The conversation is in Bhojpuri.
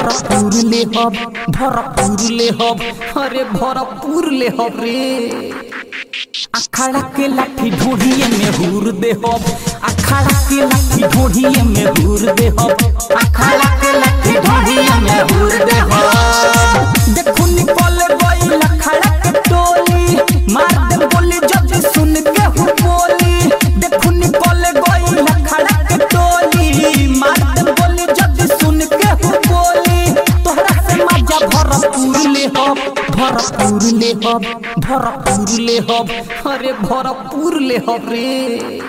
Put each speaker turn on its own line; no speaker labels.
भरपूर ले हब, भरपूर ले हब, अरे भरपूर ले हब रे। अखाड़ा के लाठी ढूंढिए में हुर दे हब, अखाड़ा के लाठी ढूंढिए में हुर दे हब, अखाड़ा के लाठी ढूंढिए में हुर दे हब। देखो निकल गई अखाड़ा के टोली, मार दे बोली जब सुन के हु बोली। देखो निकल गई अखाड़ा के टोली, मार दे बोली जब सुन के हु बोली। तोहरा से मजा भरपूर ले हब, भरपूर ले हब, भरपूर ले हब, अरे भरपूर ले हब रे।